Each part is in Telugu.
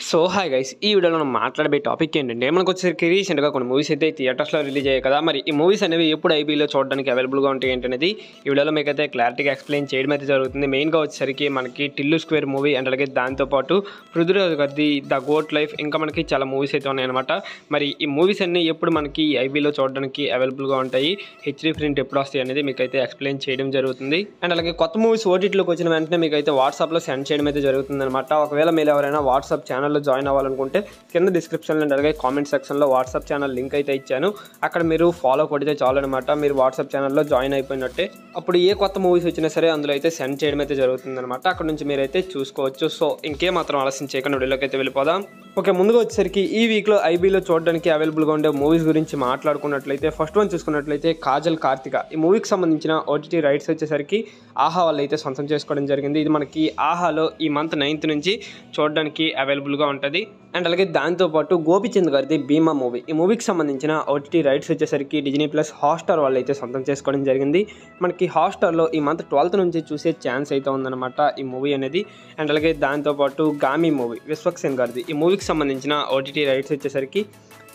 సో హాయ్ గైస్, ఈ వీడియోలో మనం మాట్లాడే టాపిక్ ఏంటంటే మనకు వచ్చేసరికి రీసెంట్గా కొన్ని మూవీస్ అయితే థియేటర్స్లో రిలీజ్ అయ్యాయి కదా. మరి ఈ మూవీస్ అనేవి ఎప్పుడు ఐబీలో చూడడానికి అవైలబుల్గా ఉంటాయి ఏంటనేది ఈ వీడియోలో మీకు అయితే క్లారిటీగా ఎక్స్ప్లెయిన్ చేయడం అయితే జరుగుతుంది. మెయిన్గా వచ్చేసరికి మనకి టిల్లు స్క్వేర్ మూవీ అండ్ అలాగే దాంతోపాటు పృథ్వీరాజ్ గారిది ద గోట్ లైఫ్, ఇంకా మనకి చాలా మూవీస్ అయితే ఉన్నాయన్నమాట. మరి ఈ మూవీస్ అన్నీ ఎప్పుడు మనకి ఐబీలో చూడడానికి అవైలబుల్గా ఉంటాయి, హెచ్డీ ప్రింట్ ఎప్పుడు వస్తాయి అనేది మీకు అయితే ఎక్స్ప్లెయిన్ చేయడం జరుగుతుంది. అండ్ అలాగే కొత్త మూవీస్ ఓటీటీలోకి వచ్చిన వెంటనే మీకు అయితే వాట్సాప్లో సెండ్ చేయడం అయితే జరుగుతుంది అనమాట. ఒకవేళ మీరు ఎవరైనా వాట్సాప్ ఛానల్లో జాయిన్ అవ్వాలనుకుంటే కింద డిస్క్రిప్షన్లో అండ్ అలాగే కామెంట్ సెక్షన్లో వాట్సాప్ ఛానల్ లింక్ అయితే ఇచ్చాను. అక్కడ మీరు ఫాలో కొడితే చాలు అనమాట, మీరు వాట్సాప్ ఛానల్లో జాయిన్ అయిపోయినట్టే. అప్పుడు ఏ కొత్త మూవీస్ వచ్చినా సరే అందులో అయితే సెండ్ చేయడం అయితే జరుగుతుంది అనమాట. అక్కడ నుంచి మీరైతే చూసుకోవచ్చు. సో ఇంకేమాత్రం ఆలస్యం చేయకుండా వీడియోలోకి అయితే వెళ్ళిపోదాం. ఓకే, ముందుగా వచ్చేసరికి ఈ వీక్లో ఐబీలో చూడడానికి అవైలబుల్గా ఉండే మూవీస్ గురించి మాట్లాడుకున్నట్లయితే ఫస్ట్ వన్ చూసుకున్నట్లయితే కాజల్ కార్తిక. ఈ మూవీకి సంబంధించిన ఓటీటీ రైట్స్ వచ్చేసరికి ఆహా వాళ్ళు అయితే సొంతం చేసుకోవడం జరిగింది. ఇది మనకి ఆహాలో ఈ మంత్ 9th నుంచి చూడడానికి అవైలబుల్గా ఉంటుంది. అండ్ అలాగే దాంతోపాటు గోపిచంద్ గారిది భీమా మూవీ, ఈ మూవీకి సంబంధించిన ఓటీటీ రైట్స్ వచ్చేసరికి డిజ్నీ ప్లస్ హాట్స్టార్ వాళ్ళు అయితే సొంతం చేసుకోవడం జరిగింది. మనకి హాట్స్టార్లో ఈ మంత్ 12th నుంచి చూసే ఛాన్స్ అయితే ఉందన్నమాట ఈ మూవీ అనేది. అండ్ అలాగే దాంతోపాటు గామి మూవీ విశ్వక్సేన్ గారిది, ఈ మూవీకి సంబంధించిన ఓటీటీ రైట్స్ వచ్చేసరికి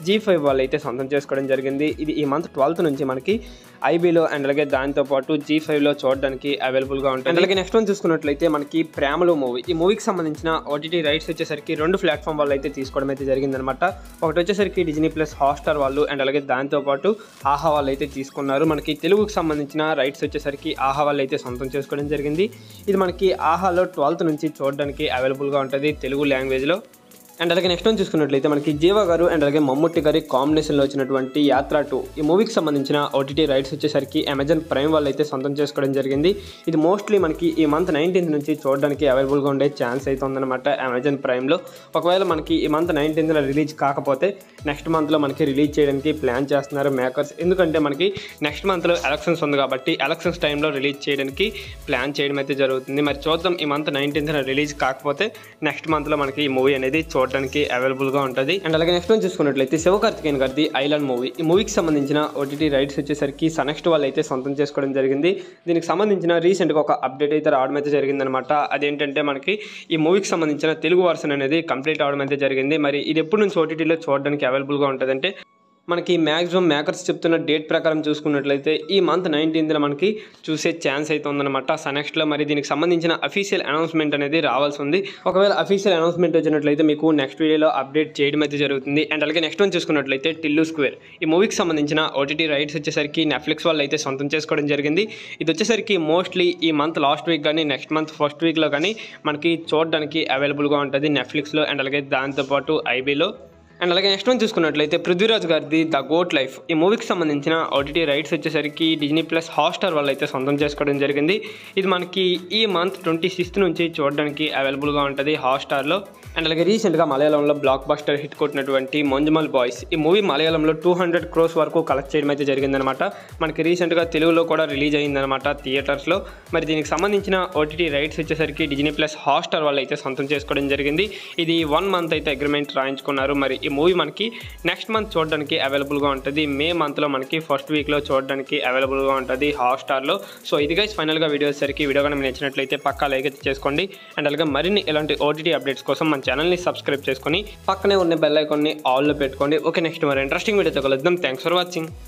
G5 వాళ్ళు అయితే సొంతం చేసుకోవడం జరిగింది. ఇది ఈ మంత్ 12th నుంచి మనకి ఐబీలో అండ్ అలాగే దాంతోపాటు G5లో చూడడానికి అవైలబుల్గా ఉంటుంది. అండ్ అలాగే నెక్స్ట్ వన్ చూసుకున్నట్లయితే మనకి ప్రేమలో మూవీ, ఈ మూవీకి సంబంధించిన ఓటీటీ రైట్స్ వచ్చేసరికి 2 ప్లాట్ఫామ్ వాళ్ళు అయితే తీసుకోవడం అయితే జరిగిందనమాట. ఒకటి వచ్చేసరికి డిజ్నీ ప్లస్ హాట్స్టార్ వాళ్ళు అండ్ అలాగే దాంతోపాటు ఆహా వాళ్ళు అయితే తీసుకున్నారు. మనకి తెలుగుకి సంబంధించిన రైట్స్ వచ్చేసరికి ఆహా వాళ్ళు అయితే సొంతం చేసుకోవడం జరిగింది. ఇది మనకి ఆహాలో 12th నుంచి చూడడానికి అవైలబుల్గా ఉంటుంది తెలుగు లాంగ్వేజ్లో. అండ్ అలాగే నెక్స్ట్ వన్ చూసుకున్నట్లయితే మనకి జీవా గారు అండ్ అలాగే మమ్ముట్టి గారి కాంబినేషన్లో వచ్చినటువంటి యాత్ర 2, ఈ మూవీకి సంబంధించిన ఓటీటీ రైట్స్ వచ్చేసరికి అమెజాన్ ప్రైమ్ వాళ్ళు అయితే సొంతం చేసుకోవడం జరిగింది. ఇది మోస్ట్లీ మనకి ఈ మంత్ 19th నుంచి చూడడానికి అవైలబుల్గా ఉండే ఛాన్స్ అయితే ఉందన్నమాట అమెజాన్ ప్రైమ్లో. ఒకవేళ మనకి ఈ మంత్ 19th రిలీజ్ కాకపోతే నెక్స్ట్ మంత్లో మనకి రిలీజ్ చేయడానికి ప్లాన్ చేస్తున్నారు మేకర్స్. ఎందుకంటే మనకి నెక్స్ట్ మంత్లో ఎలక్షన్స్ ఉంది కాబట్టి ఎలక్షన్స్ టైంలో రిలీజ్ చేయడానికి ప్లాన్ చేయడం అయితే జరుగుతుంది. మరి చూద్దాం, ఈ మంత్ 19th రిలీజ్ కాకపోతే నెక్స్ట్ మంత్లో మనకి ఈ మూవీ అనేది చూడడానికి అవైలబుల్గా ఉంటుంది. అండ్ అలాగే నెక్స్ట్ వన్ చూసుకున్నట్లయితే శివకార్తికేయన్ గారిది ఐలాండ్ మూవీ, ఈ మూవీకి సంబంధించిన ఓటీటీ రైట్స్ వచ్చేసరికి సనెక్స్ట్ వాళ్ళు అయితే సొంతం చేసుకోవడం జరిగింది. దీనికి సంబంధించిన రీసెంట్గా ఒక అప్డేట్ అయితే రావడం అయితే జరిగిందనమాట. అదేంటంటే మనకి ఈ మూవీకి సంబంధించిన తెలుగు వర్షన్ అనేది కంప్లీట్ అవడం అయితే జరిగింది. మరి ఇది ఎప్పుడు నుంచి ఓటీటీలో చూడడానికి అవైలబుల్గా ఉంటుందంటే మనకి మ్యాక్సిమం మేకర్స్ చెప్తున్న డేట్ ప్రకారం చూసుకున్నట్లయితే ఈ మంత్ 19th మనకి చూసే ఛాన్స్ అయితే ఉందన్నమాట సనెక్స్ట్లో. మరి దీనికి సంబంధించిన అఫీషియల్ అనౌన్స్మెంట్ అనేది రావాల్సి ఉంది. ఒకవేళ అఫీషియల్ అనౌన్స్మెంట్ వచ్చినట్లయితే మీకు నెక్స్ట్ వీడియోలో అప్డేట్ చేయడం అయితే జరుగుతుంది. అండ్ అలాగే నెక్స్ట్ వన్ చూసుకున్నట్లయితే టిల్లు స్క్వేర్, ఈ మూవీకి సంబంధించిన ఓటీటీ రైట్స్ వచ్చేసరికి నెట్ఫ్లిక్స్ వాళ్ళు అయితే సొంతం చేసుకోవడం జరిగింది. ఇది వచ్చేసరికి మోస్ట్లీ ఈ మంత్ లాస్ట్ వీక్ కానీ నెక్స్ట్ మంత్ ఫస్ట్ వీక్లో కానీ మనకి చూడడానికి అవైలబుల్గా ఉంటుంది నెట్ఫ్లిక్స్లో అండ్ అలాగే దాంతోపాటు ఐబీలో. అండ్ అలాగే నెక్స్ట్ వన్ చూసుకున్నట్లయితే పృథ్వీరాజ్ గారిది ద గోట్ లైఫ్, ఈ మూవీకి సంబంధించిన ఓటీటీ రైట్స్ వచ్చేసరికి డిజ్నీ ప్లస్ హాట్స్టార్ వాళ్ళు అయితే సొంతం చేసుకోవడం జరిగింది. ఇది మనకి ఈ మంత్ 26th నుంచి చూడడానికి అవైలబుల్గా ఉంటుంది హాట్స్టార్లో. అండ్ అలాగే రీసెంట్గా మలయాళంలో బ్లాక్ బస్టర్ హిట్ కొట్టినటువంటి మంజుమల్ బాయ్స్, ఈ మూవీ మలయాళంలో 200 crores వరకు కలెక్ట్ చేయడం అయితే జరిగిందనమాట. మనకి రీసెంట్గా తెలుగులో కూడా రిలీజ్ అయ్యిందనమాట థియేటర్స్లో. మరి దీనికి సంబంధించిన ఓటీటీ రైట్స్ వచ్చేసరికి డిజ్నీ ప్లస్ హాట్స్టార్ వాళ్ళు అయితే సొంతం చేసుకోవడం జరిగింది. ఇది 1 month అయితే అగ్రిమెంట్ రాయించుకున్నారు. మరి ఈ మూవీ మనకి నెక్స్ట్ మంత్ చూడడానికి అవైలబుల్గా ఉంటుంది. మే మంత్లో మనకి ఫస్ట్ వీక్లో చూడడానికి అవైలబుల్గా ఉంటుంది హాట్స్టార్లో. సో ఇది గైస్ ఫైనల్గా వీడియో వచ్చేసరికి వీడియో కానీ నచ్చినట్లయితే పక్కా లైక్ అయితే చేసుకోండి. అండ్ అలాగే మరిన్ని ఇలాంటి ఓటీటీ అప్డేట్స్ కోసం మన ఛానల్ని సబ్స్క్రైబ్ చేసుకొని పక్కనే ఉన్న బెల్ ఐకాన్ని ఆల్లో పెట్టుకోండి. ఓకే, నెక్స్ట్ మరి ఇంట్రెస్టింగ్ వీడియోతో కలుద్దాం. Thanks for watching.